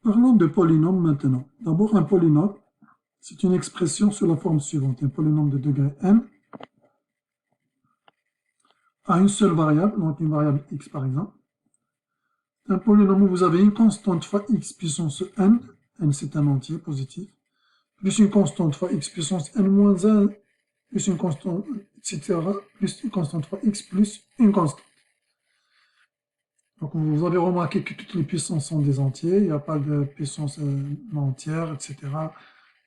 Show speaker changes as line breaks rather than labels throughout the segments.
Parlons de polynômes maintenant. D'abord, un polynôme, c'est une expression sous la forme suivante. Un polynôme de degré n a une seule variable, donc une variable x par exemple. Un polynôme où vous avez une constante fois x puissance n c'est un entier positif, plus une constante fois x puissance n moins 1, plus une constante, etc., plus une constante fois x plus une constante. Donc vous avez remarqué que toutes les puissances sont des entiers, il n'y a pas de puissance entière, etc.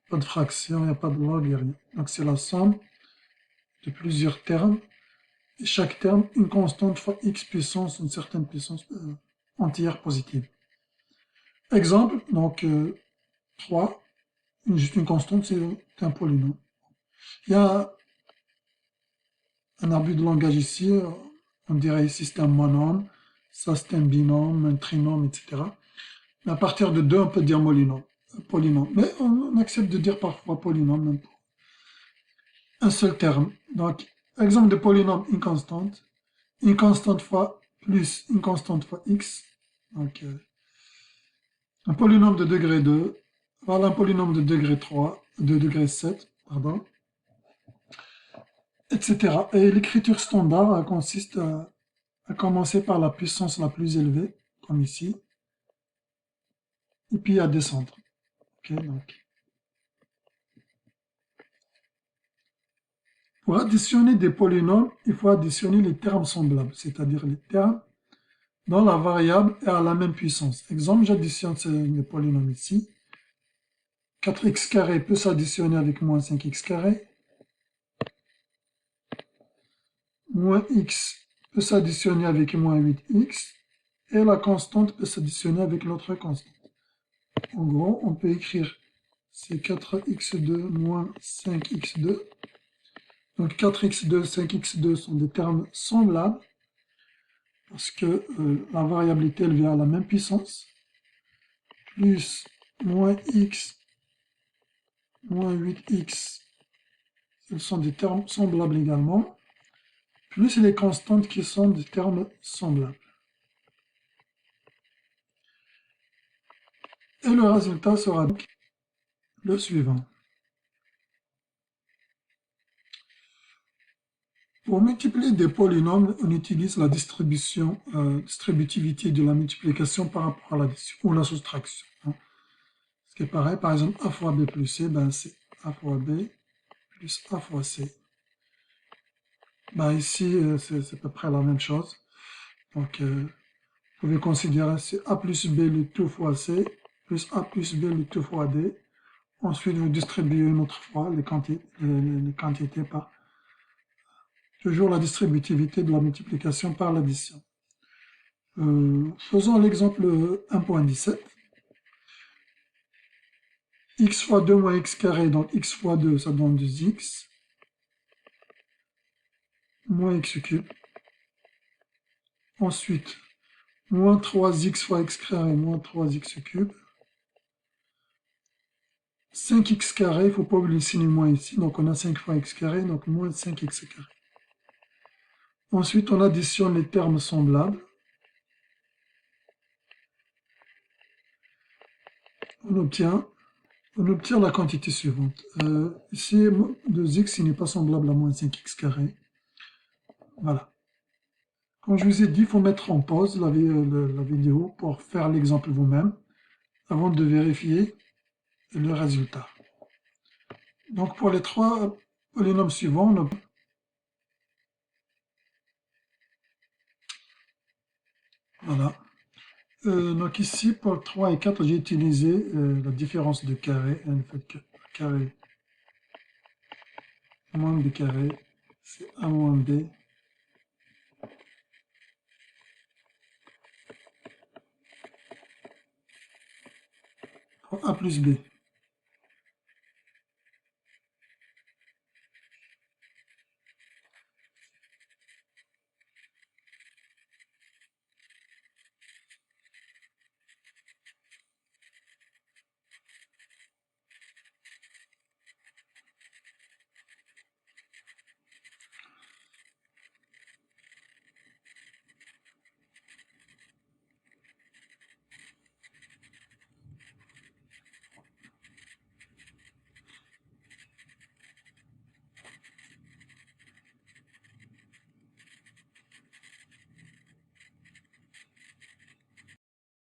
Pas de fraction, il n'y a pas de log, il n'y a rien. Donc c'est la somme de plusieurs termes, et chaque terme, une constante fois x puissance, une certaine puissance entière positive. Exemple, donc 3, juste une constante, c'est un polynôme. Il y a un arbitre de langage ici, on dirait ici c'est un monôme, ça c'est un binôme, un trinôme, etc. Mais à partir de 2, on peut dire polynôme. Mais on accepte de dire parfois polynôme, même pour un seul terme. Donc, exemple de polynôme, une constante fois plus une constante fois x. Donc, un polynôme de degré 2, voilà un polynôme de degré 3, de degré 7, pardon, etc. Et l'écriture standard consiste à commencer par la puissance la plus élevée, comme ici, et puis à descendre. Okay, donc. Pour additionner des polynômes, il faut additionner les termes semblables, c'est-à-dire les termes dont la variable est à la même puissance. Exemple, j'additionne les polynômes ici. 4x carré peut s'additionner avec moins 5x carré. Moins x peut s'additionner avec moins 8x. Et la constante peut s'additionner avec l'autre constante. En gros, on peut écrire c'est 4x2 moins 5x2. Donc 4x2, 5x2 sont des termes semblables parce que la variabilité elle vient à la même puissance. Plus moins x moins 8x, ce sont des termes semblables également, plus les constantes qui sont des termes semblables. Et le résultat sera donc le suivant. Pour multiplier des polynômes, on utilise la distributivité de la multiplication par rapport à l'addition ou la soustraction. Ce qui est pareil, par exemple, a fois b plus c, ben c'est a fois b plus a fois c. Ben ici, c'est à peu près la même chose. Donc, vous pouvez considérer c'est a plus b le tout fois c, plus a plus b le tout fois d. Ensuite, vous distribuez une autre fois les quantités par toujours la distributivité de la multiplication par l'addition. Faisons l'exemple 1.17. X fois 2 moins x carré, donc x fois 2, ça donne 2x, moins x cube. Ensuite, moins 3x fois x carré, moins 3x cube. 5x carré, il ne faut pas oublier le signe moins ici, donc on a 5 fois x carré, donc moins 5x carré. Ensuite, on additionne les termes semblables. On obtient la quantité suivante. Ici, 2x n'est pas semblable à moins 5x carré. Voilà. Comme je vous ai dit, il faut mettre en pause la vidéo pour faire l'exemple vous-même avant de vérifier le résultat. Donc pour les trois polynômes suivants, voilà. Donc ici, pour 3 et 4, j'ai utilisé la différence de carré. En fait, carré moins b carré, c'est a moins b. Pour a plus b.